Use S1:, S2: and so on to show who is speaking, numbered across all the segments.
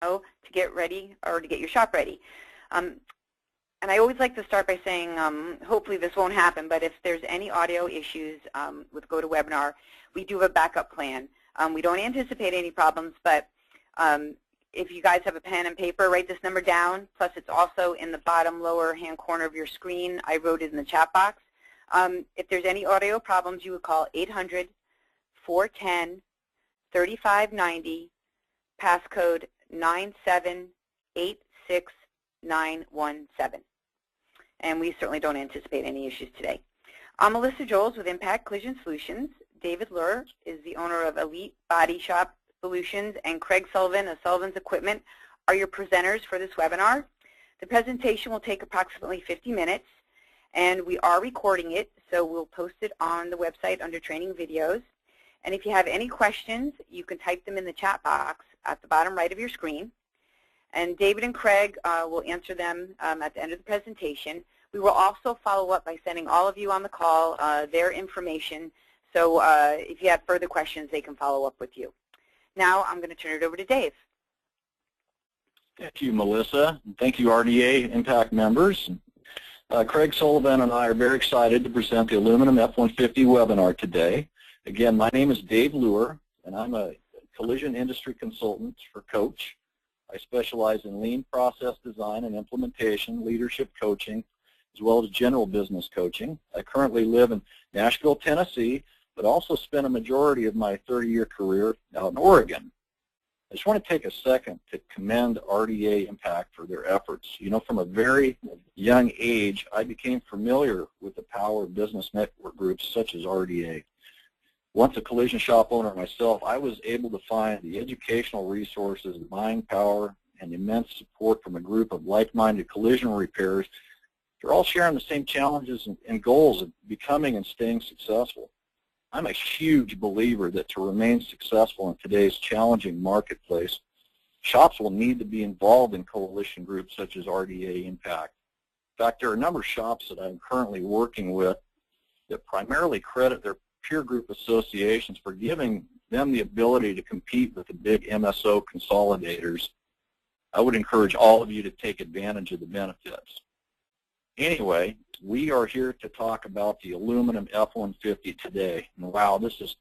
S1: to get ready or to get your shop ready. And I always like to start by saying, hopefully this won't happen, but if there's any audio issues with GoToWebinar, we do have a backup plan. We don't anticipate any problems, but if you guys have a pen and paper, write this number down. Plus, it's also in the bottom lower hand corner of your screen. I wrote it in the chat box. If there's any audio problems, you would call 800-410-3590, passcode 9786917. And we certainly don't anticipate any issues today. I'm Melissa Joels with Impact Collision Solutions. David Luhr is the owner of Elite Body Shop Solutions, and Craig Sullivan of Sullivan's Equipment are your presenters for this webinar. The presentation will take approximately 50 minutes, and we are recording it, so we'll post it on the website under training videos. And if you have any questions, you can type them in the chat box at the bottom right of your screen. And David and Craig will answer them at the end of the presentation. We will also follow up by sending all of you on the call their information, so if you have further questions, they can follow up with you. Now I'm going to turn it over to Dave.
S2: Thank you, Melissa. And thank you, RDA Impact members. Craig Sullivan and I are very excited to present the Aluminum F150 webinar today. Again, my name is Dave Luhr, and I'm a collision industry consultant for Coach. I specialize in lean process design and implementation, leadership coaching, as well as general business coaching. I currently live in Nashville, Tennessee, but also spent a majority of my 30-year career out in Oregon. I just want to take a second to commend RDA Impact for their efforts. You know, from a very young age, I became familiar with the power of business network groups such as RDA. Once a collision shop owner myself, I was able to find the educational resources, the buying power, and immense support from a group of like-minded collision repairers. They're all sharing the same challenges and goals of becoming and staying successful. I'm a huge believer that to remain successful in today's challenging marketplace, shops will need to be involved in coalition groups such as RDA Impact. In fact, there are a number of shops that I'm currently working with that primarily credit their peer group associations for giving them the ability to compete with the big MSO consolidators. I would encourage all of you to take advantage of the benefits. Anyway, we are here to talk about the aluminum F-150 today. And wow, this is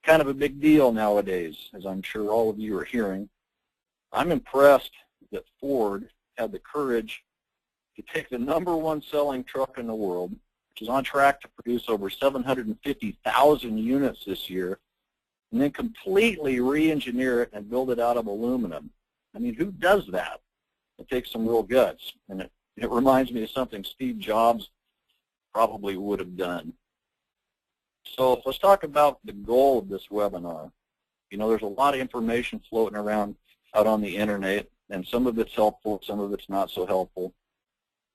S2: kind of a big deal nowadays, as I'm sure all of you are hearing. I'm impressed that Ford had the courage to take the #1 selling truck in the world, which is on track to produce over 750,000 units this year, and then completely re-engineer it and build it out of aluminum. I mean, who does that? It takes some real guts, and it reminds me of something Steve Jobs probably would have done. So let's talk about the goal of this webinar. You know, there's a lot of information floating around out on the internet, and some of it's helpful, some of it's not so helpful.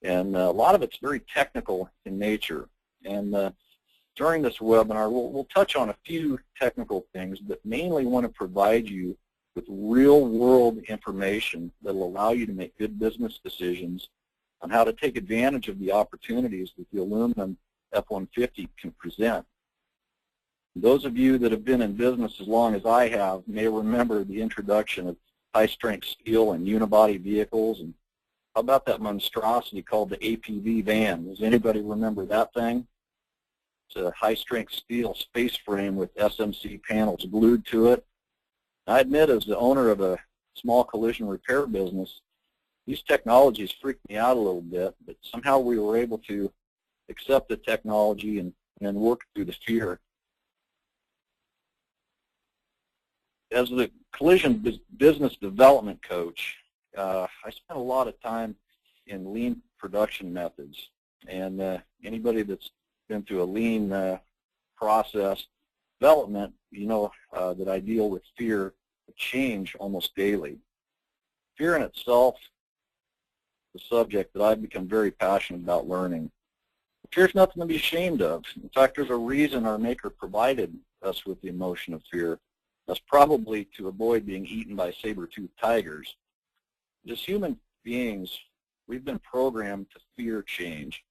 S2: And a lot of it's very technical in nature. And during this webinar, we'll touch on a few technical things, but mainly want to provide you with real-world information that will allow you to make good business decisions on how to take advantage of the opportunities that the aluminum F-150 can present. Those of you that have been in business as long as I have may remember the introduction of high-strength steel in unibody vehicles. And how about that monstrosity called the APV van? Does anybody remember that thing? It's a high-strength steel space frame with SMC panels glued to it. I admit, as the owner of a small collision repair business, these technologies freaked me out a little bit, but somehow we were able to accept the technology and work through the fear. As the collision business development coach, I spent a lot of time in lean production methods, and anybody that's been through a lean process development, you know that I deal with fear of change almost daily. Fear in itself is a subject that I've become very passionate about learning. Fear is nothing to be ashamed of. In fact, there's a reason our Maker provided us with the emotion of fear. That's probably to avoid being eaten by saber-toothed tigers. As human beings, we've been programmed to fear change.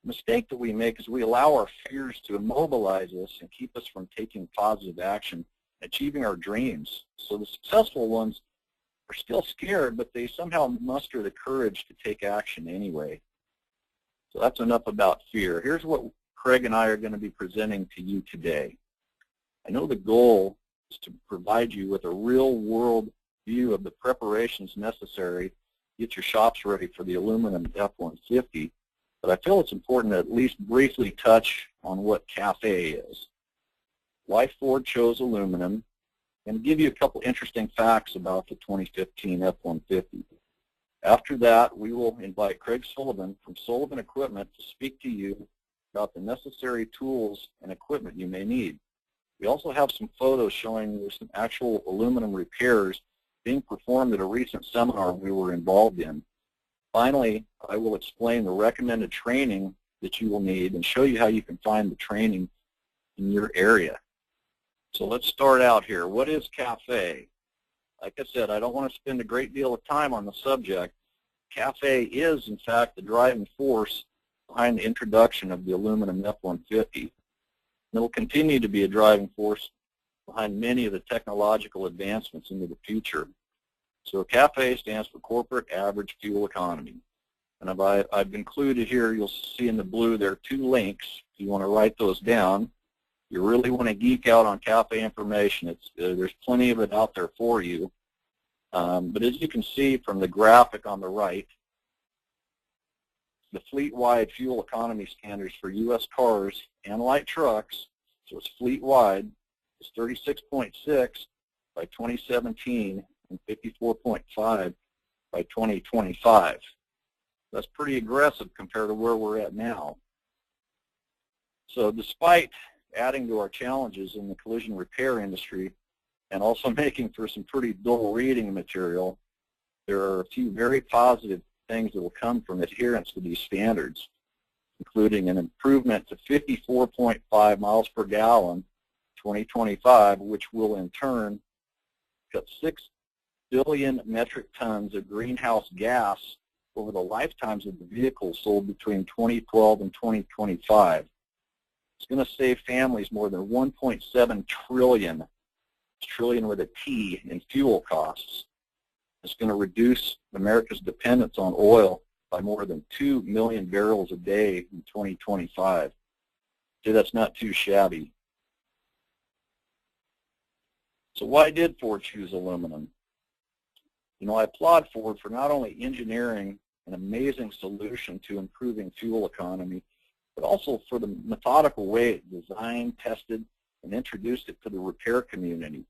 S2: The mistake that we make is we allow our fears to immobilize us and keep us from taking positive action, achieving our dreams. So the successful ones are still scared, but they somehow muster the courage to take action anyway. So that's enough about fear. Here's what Craig and I are going to be presenting to you today. I know the goal is to provide you with a real-world view of the preparations necessary to get your shops ready for the aluminum F150, but I feel it's important to at least briefly touch on what CAFE is, why Ford chose aluminum, and give you a couple interesting facts about the 2015 F-150. After that, we will invite Craig Sullivan from Sullivan Equipment to speak to you about the necessary tools and equipment you may need. We also have some photos showing there's some actual aluminum repairs being performed at a recent seminar we were involved in. Finally, I will explain the recommended training that you will need and show you how you can find the training in your area. So let's start out here. What is CAFE? Like I said, I don't want to spend a great deal of time on the subject. CAFE is, in fact, the driving force behind the introduction of the aluminum F-150. And it will continue to be a driving force behind many of the technological advancements into the future. So CAFE stands for Corporate Average Fuel Economy. And I've included here, you'll see in the blue, there are 2 links. If you want to write those down, you really want to geek out on CAFE information. There's plenty of it out there for you. But as you can see from the graphic on the right, the fleet-wide fuel economy standards for U.S. cars and light trucks, so it's fleet-wide, is 36.6 by 2017 and 54.5 by 2025. That's pretty aggressive compared to where we're at now. So despite adding to our challenges in the collision repair industry and also making for some pretty dull reading material, there are a few very positive things that will come from adherence to these standards, including an improvement to 54.5 miles per gallon 2025, which will in turn cut 6 billion metric tons of greenhouse gas over the lifetimes of the vehicles sold between 2012 and 2025. It's going to save families more than 1.7 trillion, trillion with a T, in fuel costs. It's going to reduce America's dependence on oil by more than 2 million barrels a day in 2025. So that's not too shabby. So why did Ford choose aluminum? You know, I applaud Ford for not only engineering an amazing solution to improving fuel economy, but also for the methodical way it designed, tested, and introduced it to the repair community.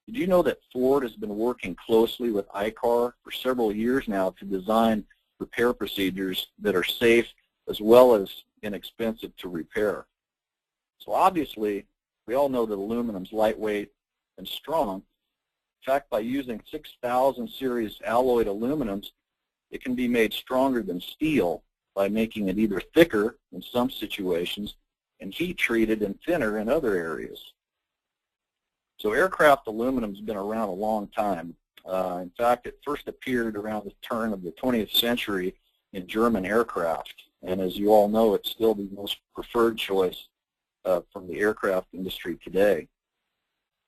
S2: Did you know that Ford has been working closely with ICAR for several years now to design repair procedures that are safe as well as inexpensive to repair? So obviously, we all know that aluminum is lightweight and strong. In fact, by using 6000 series alloyed aluminums, it can be made stronger than steel by making it either thicker in some situations and heat-treated and thinner in other areas. So aircraft aluminum has been around a long time. In fact, it first appeared around the turn of the 20th century in German aircraft. And as you all know, it's still the most preferred choice from the aircraft industry today.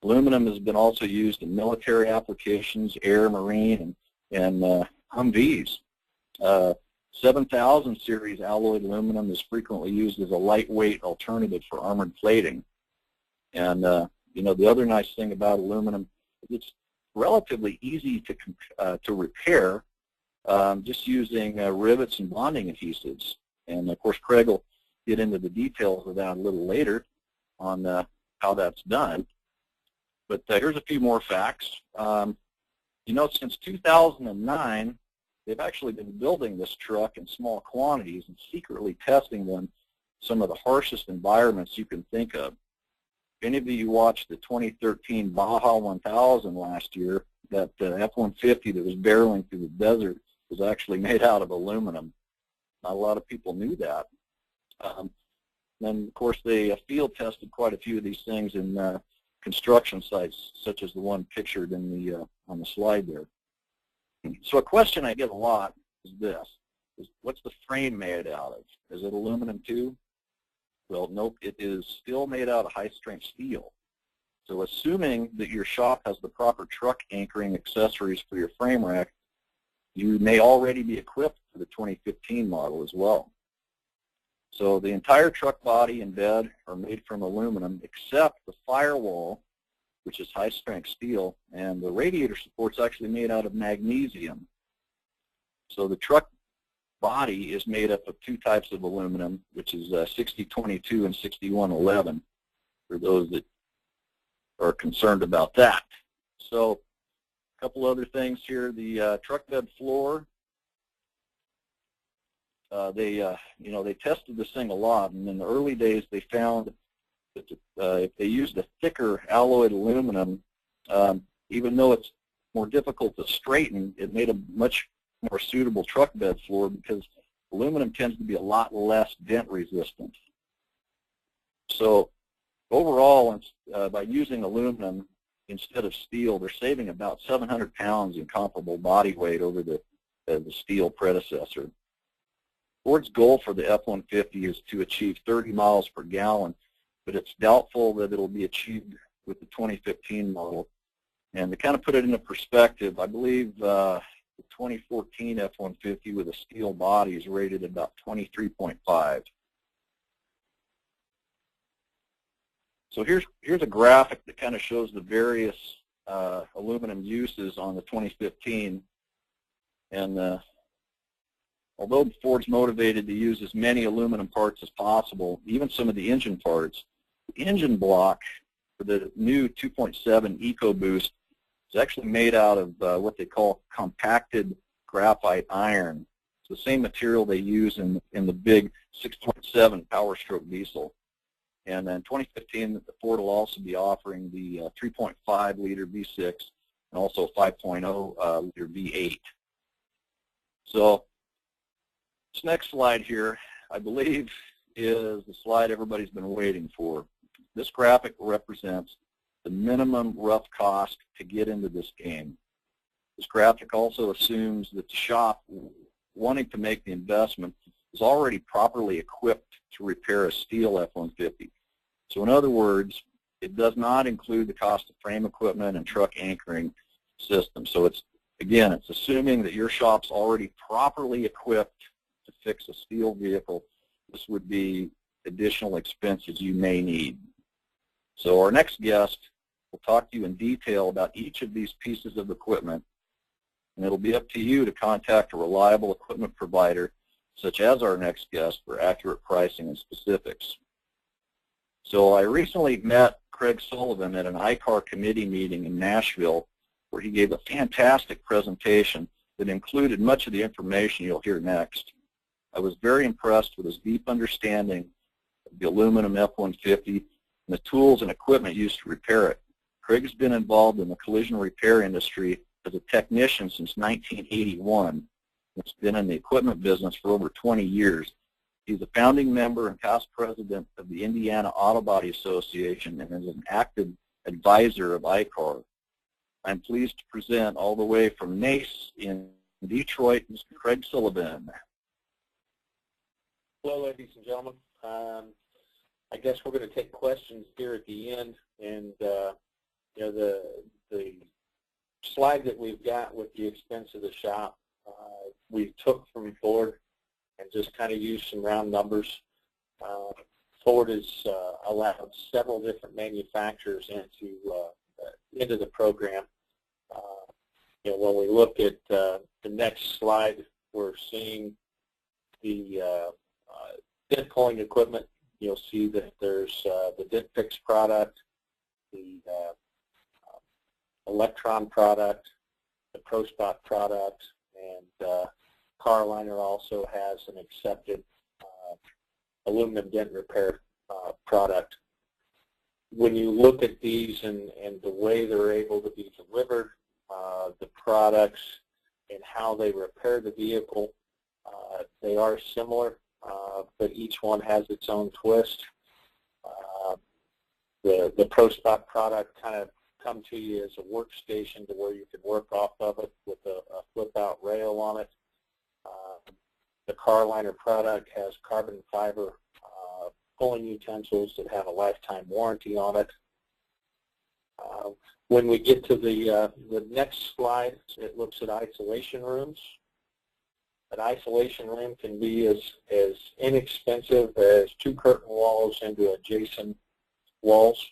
S2: Aluminum has been also used in military applications, air, marine, and Humvees. 7000 series alloyed aluminum is frequently used as a lightweight alternative for armored plating. And you know, the other nice thing about aluminum is it's relatively easy to repair just using rivets and bonding adhesives. And of course, Craig will get into the details of that a little later on how that's done. But here's a few more facts. You know, since 2009, they've actually been building this truck in small quantities and secretly testing them in some of the harshest environments you can think of. If any of you watched the 2013 Baja 1000 last year, that F-150 that was barreling through the desert was actually made out of aluminum. Not a lot of people knew that. Then, of course, they field tested quite a few of these things in construction sites, such as the one pictured in the on the slide there. So a question I get a lot is this: what's the frame made out of? Is it aluminum too? Well, nope, it is still made out of high-strength steel. It's So assuming that your shop has the proper truck anchoring accessories for your frame rack, you may already be equipped for the 2015 model as well. So the entire truck body and bed are made from aluminum except the firewall, which is high-strength steel, and the radiator support's actually made out of magnesium. So the truck body is made up of two types of aluminum, which is 6022 and 6111, for those that are concerned about that. So a couple other things here. The truck bed floor, they tested this thing a lot, and in the early days they found that if they used a thicker alloyed aluminum, even though it's more difficult to straighten, it made a much more suitable truck bed floor because aluminum tends to be a lot less dent resistant. So overall, by using aluminum instead of steel, they're saving about 700 pounds in comparable body weight over the steel predecessor. Ford's goal for the F-150 is to achieve 30 miles per gallon, but it's doubtful that it'll be achieved with the 2015 model. And to kind of put it into perspective, I believe the 2014 F-150 with a steel body is rated about 23.5. So here's a graphic that kind of shows the various aluminum uses on the 2015. And although Ford's motivated to use as many aluminum parts as possible, even some of the engine parts, the engine block for the new 2.7 EcoBoost is actually made out of what they call compacted graphite iron. It's the same material they use in the big 6.7 Power Stroke diesel. And in 2015, Ford will also be offering the 3.5-liter V6 and also 5.0-liter V8. So this next slide here, I believe, is the slide everybody's been waiting for. This graphic represents the minimum rough cost to get into this game. This graphic also assumes that the shop wanting to make the investment is already properly equipped to repair a steel F-150. So in other words, it does not include the cost of frame equipment and truck anchoring system. So it's assuming that your shop's already properly equipped to fix a steel vehicle. This would be additional expenses you may need. So our next guest will talk to you in detail about each of these pieces of equipment, and it'll be up to you to contact a reliable equipment provider, such as our next guest, for accurate pricing and specifics. So I recently met Craig Sullivan at an ICAR committee meeting in Nashville, where he gave a fantastic presentation that included much of the information you'll hear next. I was very impressed with his deep understanding of the aluminum F-150 and the tools and equipment used to repair it. Craig has been involved in the collision repair industry as a technician since 1981. He's been in the equipment business for over 20 years. He's a founding member and past president of the Indiana Auto Body Association and is an active advisor of ICAR. I'm pleased to present all the way from NACE in Detroit, Mr. Craig Sullivan.
S3: Hello, ladies and gentlemen. I guess we're going to take questions here at the end, and the slide that we've got with the expense of the shop, we took from Ford and just kind of used some round numbers. Ford has allowed several different manufacturers into the program. When we look at the next slide, we're seeing the dent pulling equipment. You'll see that there's the Dent Fix product, the Electron product, the ProSpot product, and Carliner also has an accepted aluminum dent repair product. When you look at these and the way they're able to be delivered, the products and how they repair the vehicle, they are similar, but each one has its own twist. The ProSpot product kind of come to you as a workstation to where you can work off of it with a flip-out rail on it. The Carliner product has carbon fiber pulling utensils that have a lifetime warranty on it. When we get to the next slide, it looks at isolation rooms. An isolation room can be as inexpensive as 2 curtain walls into adjacent walls,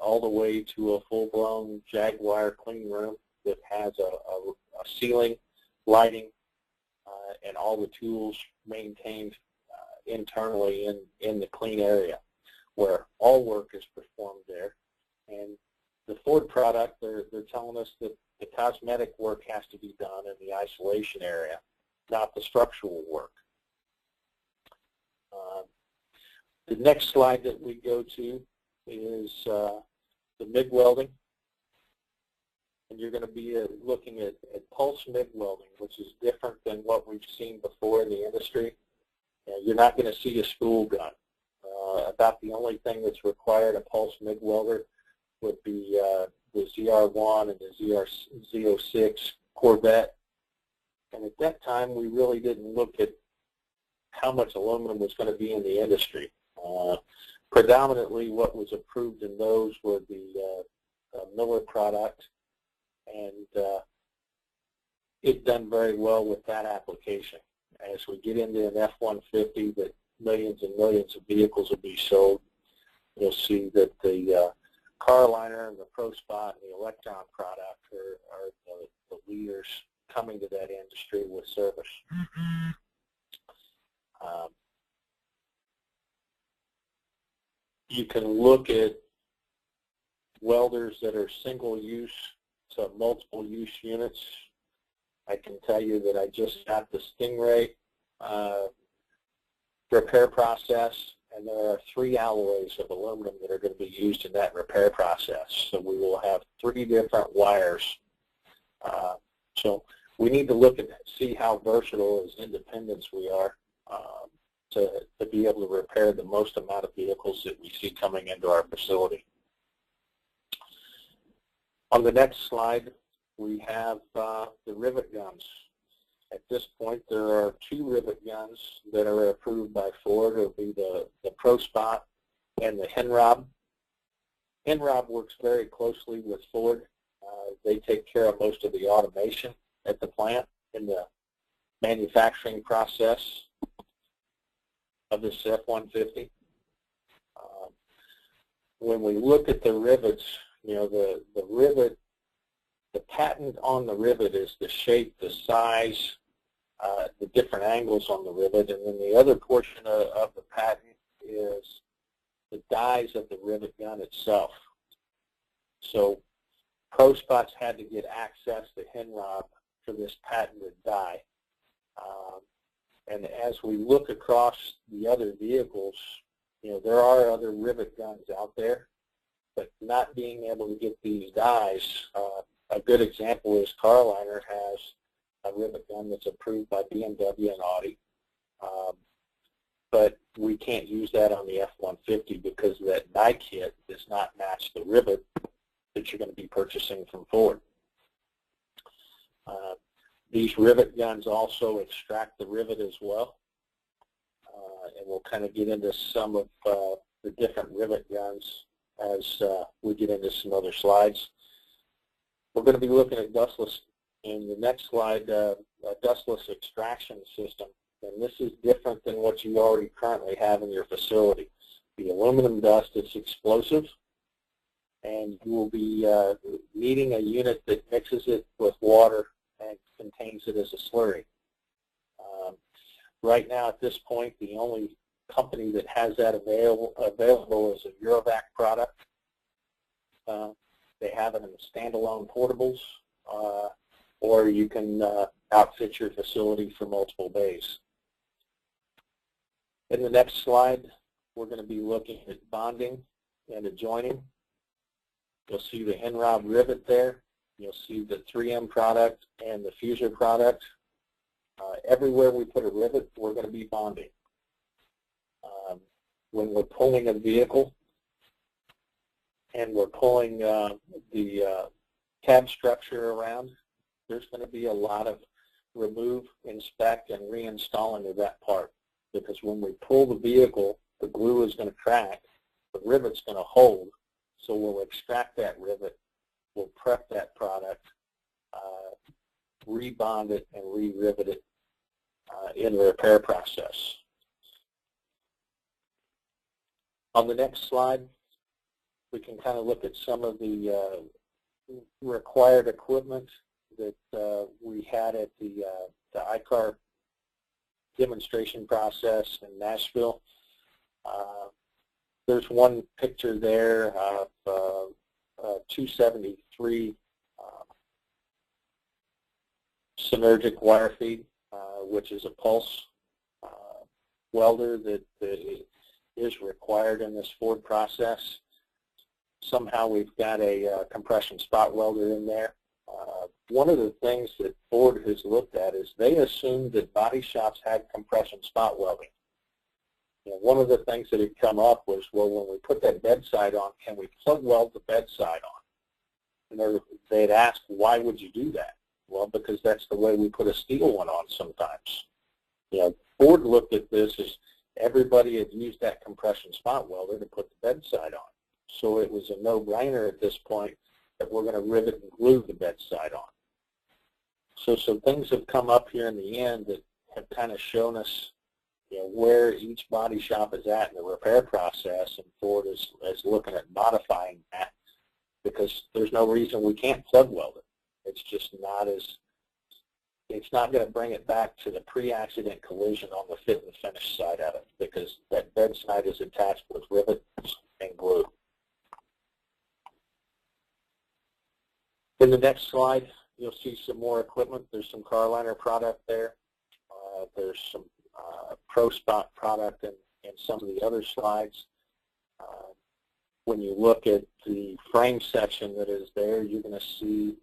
S3: all the way to a full-blown Jaguar clean room that has a ceiling, lighting, and all the tools maintained internally in the clean area, where all work is performed there. And the Ford product, they're telling us that the cosmetic work has to be done in the isolation area, not the structural work. The next slide that we go to is the MIG welding. And you're going to be looking at pulse MIG welding, which is different than what we've seen before in the industry. You're not going to see a spool gun. About the only thing that's required a pulse MIG welder would be the ZR1 and the Z06 Corvette. And at that time, we really didn't look at how much aluminum was going to be in the industry. Predominantly, what was approved in those were the Miller product, and it done very well with that application. As we get into an F150 that millions and millions of vehicles will be sold, you'll see that the Carliner and the ProSpot and the Electron product are the leaders coming to that industry with service. You can look at welders that are single-use to multiple-use units. I can tell you that I just got the Stingray repair process, and there are 3 alloys of aluminum that are going to be used in that repair process. So we will have 3 different wires. So we need to look at see how versatile as independents we are to be able to repair the most amount of vehicles that we see coming into our facility. On the next slide, we have the rivet guns. At this point, there are 2 rivet guns that are approved by Ford. It will be the ProSpot and the Henrob. Henrob works very closely with Ford. They take care of most of the automation at the plant in the manufacturing process of this F150. When we look at the rivets, you know, the rivet, the patent on the rivet is the shape, the size, the different angles on the rivet, and then the other portion of the patent is the dies of the rivet gun itself. So ProSpots had to get access to Henrob for this patented die. And as we look across the other vehicles, you know, there are other rivet guns out there, but not being able to get these dies. A good example is Carliner has a rivet gun that's approved by BMW and Audi, but we can't use that on the F-150 because that die kit does not match the rivet that you're going to be purchasing from Ford. These rivet guns also extract the rivet as well, and we'll kind of get into some of the different rivet guns as we get into some other slides. We're going to be looking at dustless in the next slide, a dustless extraction system, and this is different than what you already currently have in your facility. The aluminum dust is explosive, and you will be needing a unit that mixes it with water and contains it as a slurry. Right now, at this point, the only company that has that available is a Eurovac product. They have it in standalone portables, or you can outfit your facility for multiple bays. In the next slide, we're going to be looking at bonding and adjoining. You'll see the Henrob rivet there. You'll see the 3M product and the Fuser product. Everywhere we put a rivet, we're going to be bonding. When we're pulling a vehicle and we're pulling the cab structure around, there's going to be a lot of remove, inspect, and reinstalling of that part. Because when we pull the vehicle, the glue is going to crack, the rivet's going to hold, So we'll extract that rivet, we'll prep that product, rebond it, and re-rivet it in the repair process. On the next slide, we can kind of look at some of the required equipment that we had at the ICAR demonstration process in Nashville. There's one picture there of 273 synergic wire feed, which is a pulse welder that is required in this Ford process. Somehow we've got a compression spot welder in there. One of the things that Ford has looked at is they assumed that body shops had compression spot welding. You know, one of the things that had come up was, well, when we put that bedside on, can we plug weld the bedside on? And they'd asked, why would you do that? Well, because that's the way we put a steel one on sometimes. You know, Ford looked at this as everybody had used that compression spot welder to put the bedside on. So it was a no-brainer at this point that we're going to rivet and glue the bedside on. So some things have come up here in the end that have kind of shown us, you know, where each body shop is at in the repair process, and Ford is looking at modifying that because there's no reason we can't plug weld it. It's just not it's not going to bring it back to the pre-accident collision on the fit and finish side of it, because that bedside is attached with rivets and glue. In the next slide, you'll see some more equipment. There's some car liner product there. There's some Pro Spot product in some of the other slides. When you look at the frame section that is there, you're going to see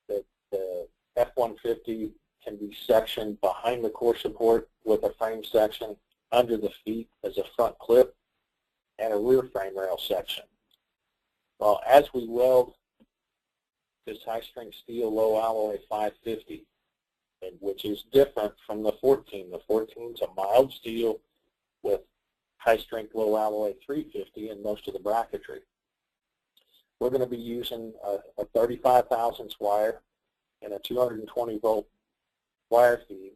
S3: that the F150 can be sectioned behind the core support with a frame section, under the feet as a front clip, and a rear frame rail section. Well, as we weld this high-strength steel low-alloy 550, which is different from the 14. The 14 is a mild steel with high-strength low-alloy 350 in most of the bracketry. We're going to be using a 35 thousandths wire and a 220-volt wire feed,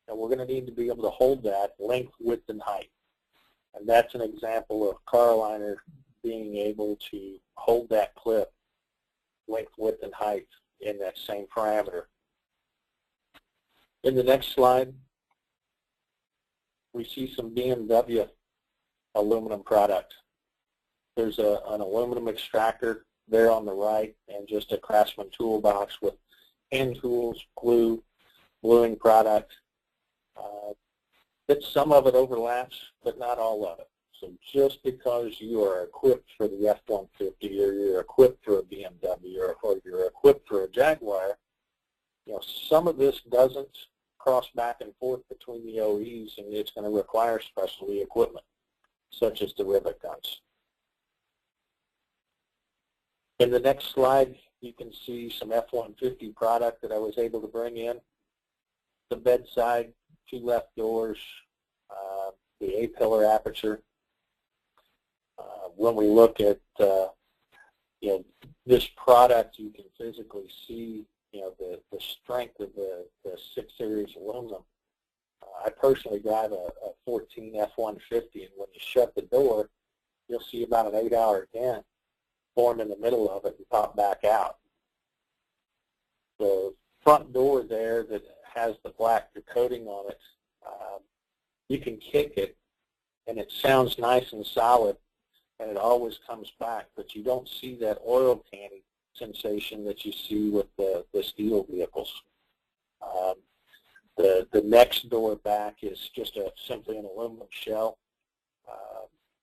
S3: and we're going to need to be able to hold that length, width, and height. And that's an example of car liner being able to hold that clip length, width, and height in that same parameter. In the next slide, we see some BMW aluminum product. There's an aluminum extractor there on the right, and just a Craftsman toolbox with hand tools, glue, gluing product. Some of it overlaps, but not all of it. So just because you are equipped for the F-150, or you're equipped for a BMW, or you're equipped for a Jaguar, you know, some of this doesn't cross back and forth between the OEs, and it's going to require specialty equipment, such as the rivet guns. In the next slide, you can see some F-150 product that I was able to bring in. The bedside, 2 left doors, the A-pillar aperture. When we look at you know, this product, you can physically see, you know, the strength of the 6 series aluminum. I personally drive a 14 F-150, and when you shut the door, you'll see about an 8-hour dent form in the middle of it and pop back out. The front door there that has the black coating on it, you can kick it, and it sounds nice and solid, and it always comes back, but you don't see that oil canning sensation that you see with the steel vehicles. The next door back is just simply an aluminum shell.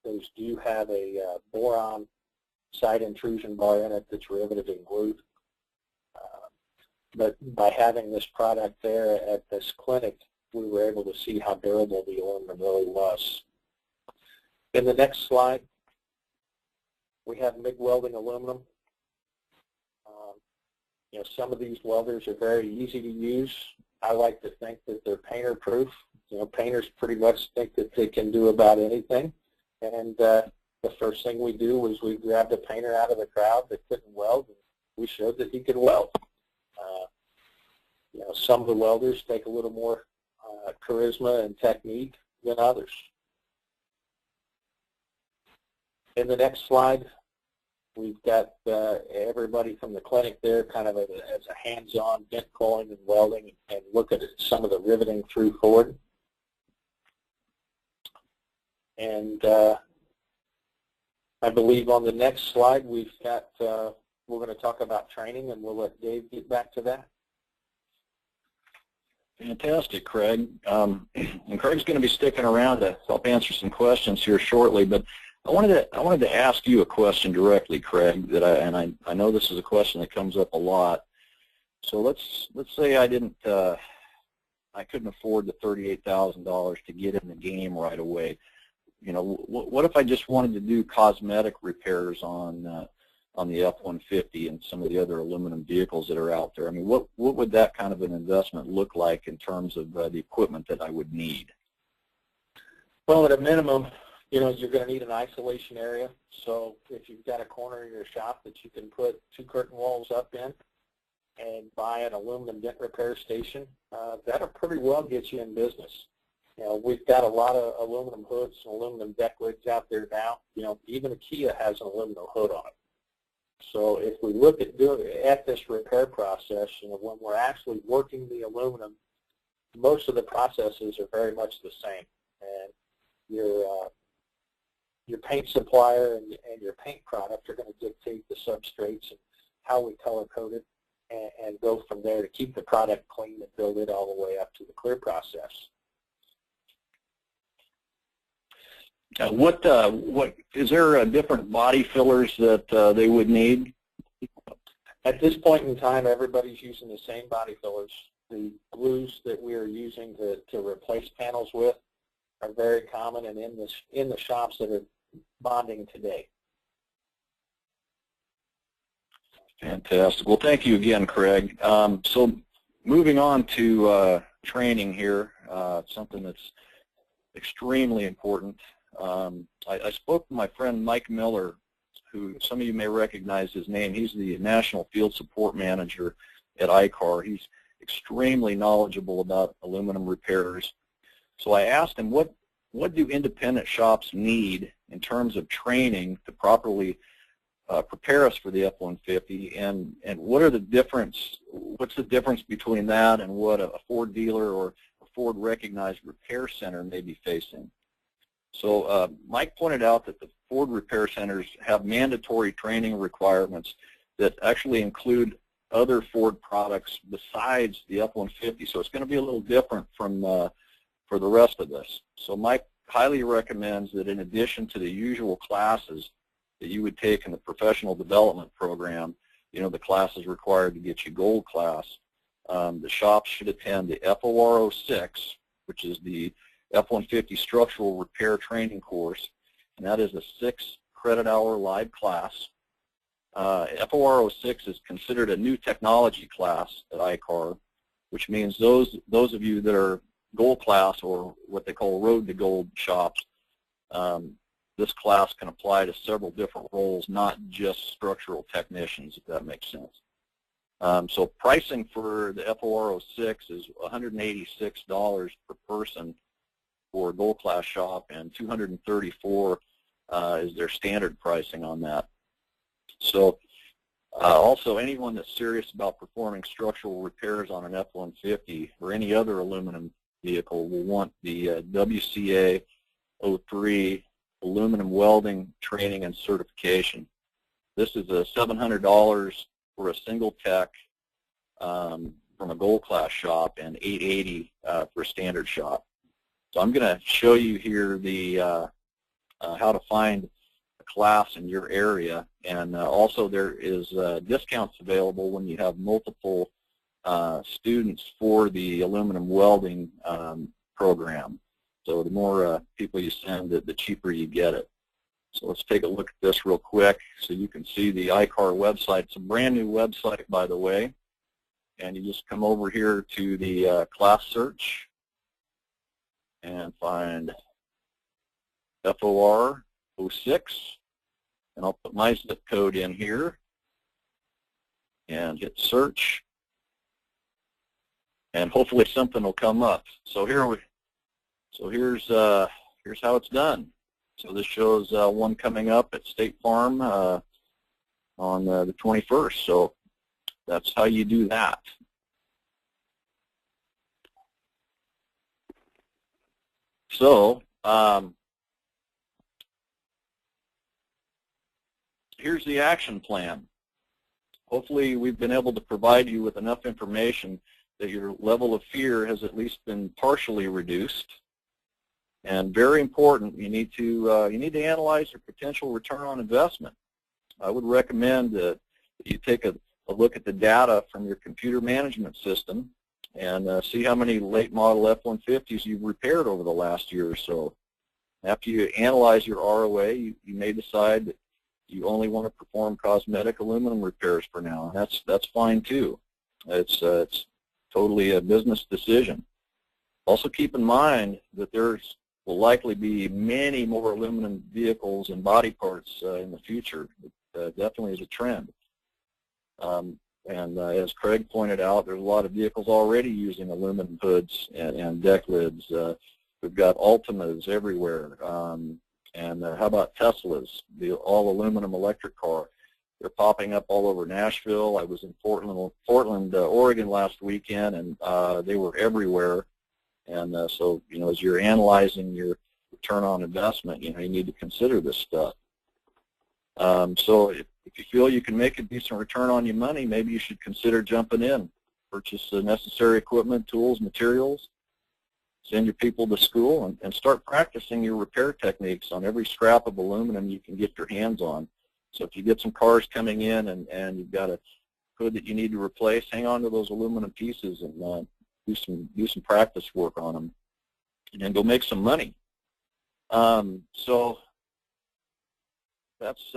S3: Those do have a boron side intrusion bar in it that's riveted and glued. But by having this product there at this clinic, we were able to see how durable the aluminum really was. In the next slide, we have MIG welding aluminum. You know, some of these welders are very easy to use. I like to think that they're painter-proof. You know, painters pretty much think that they can do about anything. And the first thing we do was we grabbed a painter out of the crowd that couldn't weld, and we showed that he could weld. You know, some of the welders take a little more charisma and technique than others. In the next slide, we've got everybody from the clinic there kind of as a hands-on bent coiling and welding, and look at some of the riveting through Ford. And I believe on the next slide we've got, we're going to talk about training, and we'll let Dave get back to that.
S2: Fantastic, Craig. And Craig's going to be sticking around to help answer some questions here shortly, but I wanted to ask you a question directly, Craig, that I know this is a question that comes up a lot. So let's say I couldn't afford the $38,000 to get in the game right away. You know, what if I just wanted to do cosmetic repairs on the F-150 and some of the other aluminum vehicles that are out there? I mean, what would that kind of an investment look like in terms of the equipment that I would need?
S3: Well, at a minimum, you know, you're going to need an isolation area. So if you've got a corner in your shop that you can put 2 curtain walls up in and buy an aluminum dent repair station, that'll pretty well get you in business. You know, we've got a lot of aluminum hoods and aluminum deck lids out there now. You know, even a Kia has an aluminum hood on it. So if we look at this repair process, you know, when we're actually working the aluminum, most of the processes are very much the same. And your paint supplier and your paint product are going to dictate the substrates and how we color code it, and go from there to keep the product clean and build it all the way up to the clear process.
S2: What is there different body fillers that they would need?
S3: At this point in time, everybody's using the same body fillers. The glues that we are using to replace panels with are very common and in the shops that are bonding today.
S2: Fantastic. Well, thank you again, Craig. So moving on to training here, something that's extremely important. I spoke to my friend Mike Miller, who some of you may recognize his name. He's the National Field Support Manager at ICAR. He's extremely knowledgeable about aluminum repairs. So I asked him, what do independent shops need in terms of training to properly prepare us for the F-150, and what's the difference between that and what a Ford dealer or a Ford recognized repair center may be facing? So Mike pointed out that the Ford repair centers have mandatory training requirements that actually include other Ford products besides the F-150. So it's going to be a little different from for the rest of this. So Mike highly recommends that in addition to the usual classes that you would take in the professional development program, you know, the classes required to get you gold class, the shops should attend the FOR 06, which is the F-150 structural repair training course, and that is a 6-credit-hour live class. FOR 06 is considered a new technology class at ICAR, which means those of you that are gold class or what they call road to gold shops, this class can apply to several different roles, not just structural technicians, if that makes sense. So pricing for the FOR 06 is $186 per person for a gold class shop, and $234 is their standard pricing on that. So also, anyone that's serious about performing structural repairs on an F-150 or any other aluminum vehicle will want the WCA 03 aluminum welding training and certification. This is $700 for a single tech from a gold class shop, and $880 for a standard shop. So I'm going to show you here the how to find a class in your area, and also there is discounts available when you have multiple students for the aluminum welding program. So the more people you send, the cheaper you get it. So let's take a look at this real quick so you can see the ICAR website. It's a brand new website, by the way, and you just come over here to the class search and find FOR 06. And I'll put my zip code in here and hit search. And hopefully something will come up. So here's how it's done. So this shows one coming up at State Farm on the 21st. So that's how you do that. So here's the action plan. Hopefully we've been able to provide you with enough information that your level of fear has at least been partially reduced. And very important, you need to analyze your potential return on investment. I would recommend that you take a look at the data from your computer management system and see how many late model F150s you've repaired over the last year or so. After you analyze your ROA, you may decide that you only want to perform cosmetic aluminum repairs for now. That's fine too. It's totally a business decision. Also keep in mind that there's will likely be many more aluminum vehicles and body parts in the future. It definitely is a trend. And as Craig pointed out, there's a lot of vehicles already using aluminum hoods and deck lids. We've got Ultimas everywhere. And how about Teslas, the all-aluminum electric car? They're popping up all over Nashville. I was in Portland, Oregon last weekend, and they were everywhere. And so, as you're analyzing your return on investment, you need to consider this stuff. So if you feel you can make a decent return on your money, maybe you should consider jumping in. Purchase the necessary equipment, tools, materials, send your people to school, and start practicing your repair techniques on every scrap of aluminum you can get your hands on. So if you get some cars coming in and you've got a hood that you need to replace, hang on to those aluminum pieces and do some practice work on them, and then go make some money. So that's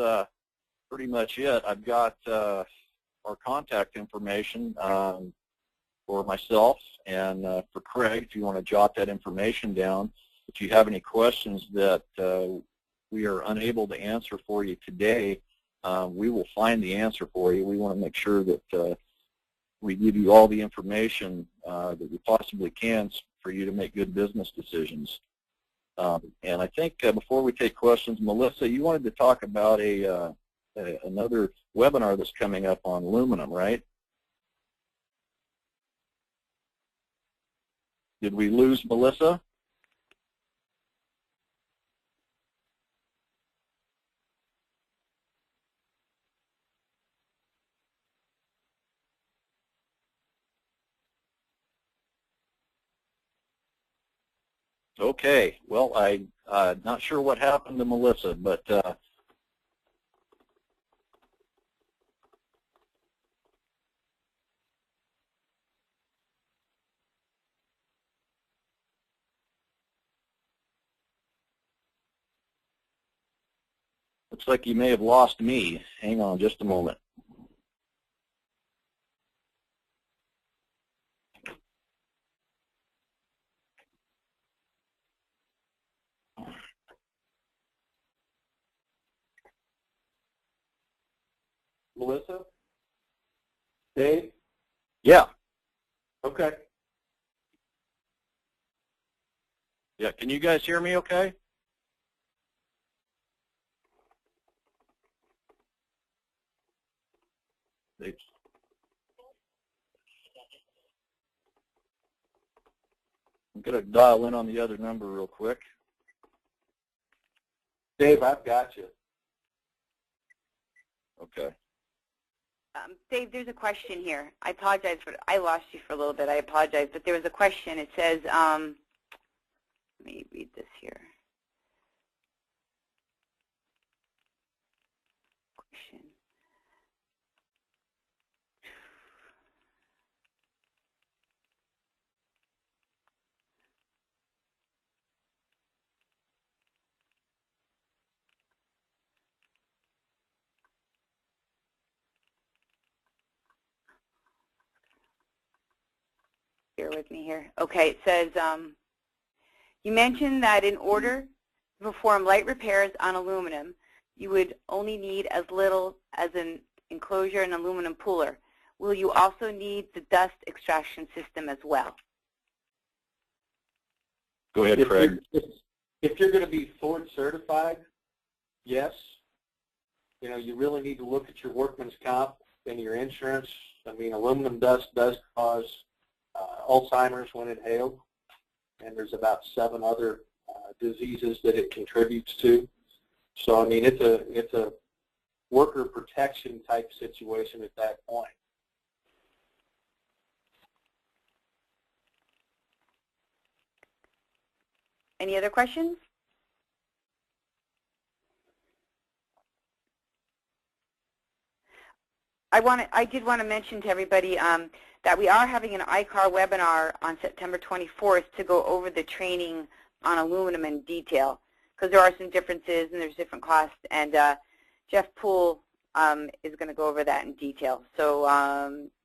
S2: pretty much it. I've got our contact information for myself and for Craig, if you want to jot that information down. If you have any questions that we are unable to answer for you today, we will find the answer for you. We want to make sure that we give you all the information that we possibly can for you to make good business decisions. And I think before we take questions, Melissa, you wanted to talk about another webinar that's coming up on aluminum, right? Did we lose Melissa? Okay, well, I'm not sure what happened to Melissa, but looks like you may have lost me. Hang on just a moment.
S3: Melissa? Dave?
S2: Yeah.
S3: Okay.
S2: Yeah, can you guys hear me okay? I'm going to dial in on the other number real quick.
S3: Dave, I've got you.
S2: Okay.
S1: Dave, there's a question here. I apologize I lost you for a little bit. I apologize, but there was a question. It says, let me read this here. Question. Bear with me here. Okay, it says, you mentioned that in order To perform light repairs on aluminum, you would only need as little as an enclosure and aluminum puller. Will you also need the dust extraction system as well?
S2: Go ahead, Craig.
S3: If you're going to be Ford certified, yes. You know, you really need to look at your workman's comp and your insurance. I mean, aluminum dust does cause Alzheimer's when inhaled, and there's about 7 other diseases that it contributes to. So, I mean, it's a worker protection type situation at that point.
S1: Any other questions? I did want to mention to everybody that we are having an ICAR webinar on September 24th to go over the training on aluminum in detail, because there are some differences and there's different costs, and Jeff Poole is going to go over that in detail. So,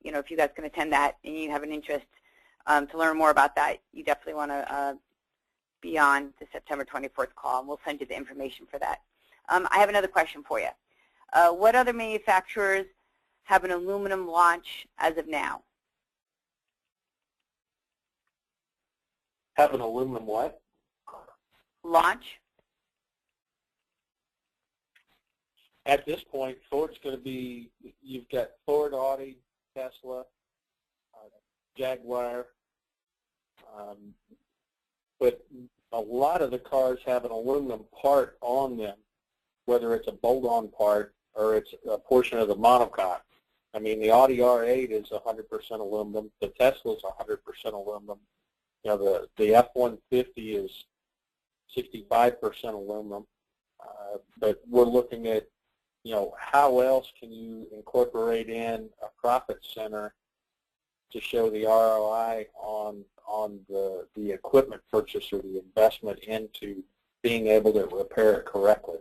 S1: you know, if you guys can attend that and you have an interest to learn more about that, you definitely want to be on the September 24th call, and we'll send you the information for that. I have another question for you. What other manufacturers have an aluminum launch as of now?
S3: Have an aluminum what?
S1: Launch?
S3: At this point, Ford's going to be, you've got Ford, Audi, Tesla, Jaguar, but a lot of the cars have an aluminum part on them, whether it's a bolt-on part or it's a portion of the monocoque. I mean, the Audi R8 is 100% aluminum. The Tesla is 100% aluminum. You know, the F150 is 65% aluminum. But we're looking at, you know, how else can you incorporate in a profit center to show the ROI on the equipment purchase or the investment into being able to repair it correctly.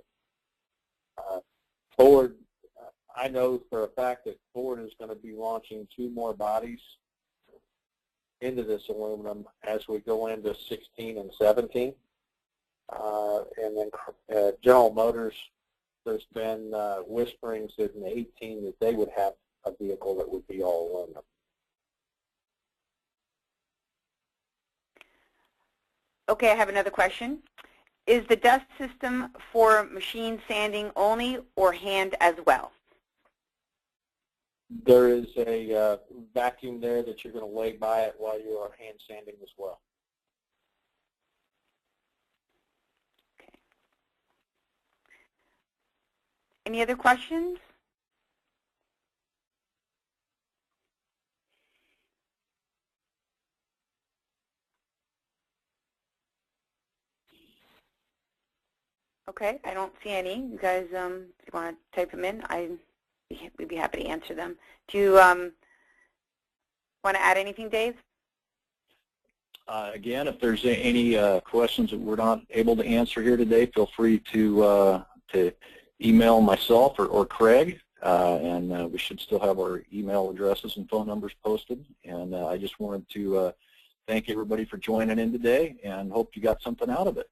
S3: Ford, I know for a fact that Ford is going to be launching 2 more bodies into this aluminum as we go into 16 and 17. And then General Motors, there's been whisperings that in 18 that they would have a vehicle that would be all aluminum.
S1: Okay, I have another question. Is the dust system for machine sanding only or hand as well?
S3: There is a vacuum there that you're going to lay by it while you are hand sanding as well.
S1: Okay. Any other questions? Okay, I don't see any. You guys, if you want to type them in, we'd be happy to answer them. Do you want to add anything, Dave?
S2: Again, if there's any questions that we're not able to answer here today, feel free to email myself or Craig, and we should still have our email addresses and phone numbers posted. And I just wanted to thank everybody for joining in today, and hope you got something out of it.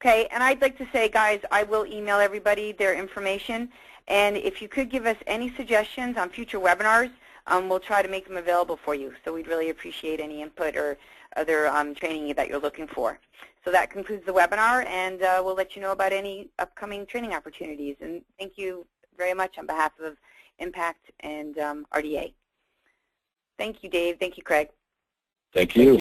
S1: Okay, and I'd like to say, guys, I will email everybody their information, and if you could give us any suggestions on future webinars, we'll try to make them available for you. So we'd really appreciate any input or other training that you're looking for. So that concludes the webinar, and we'll let you know about any upcoming training opportunities. And thank you very much on behalf of Impact and RDA. Thank you, Dave. Thank you, Craig.
S2: Thank you.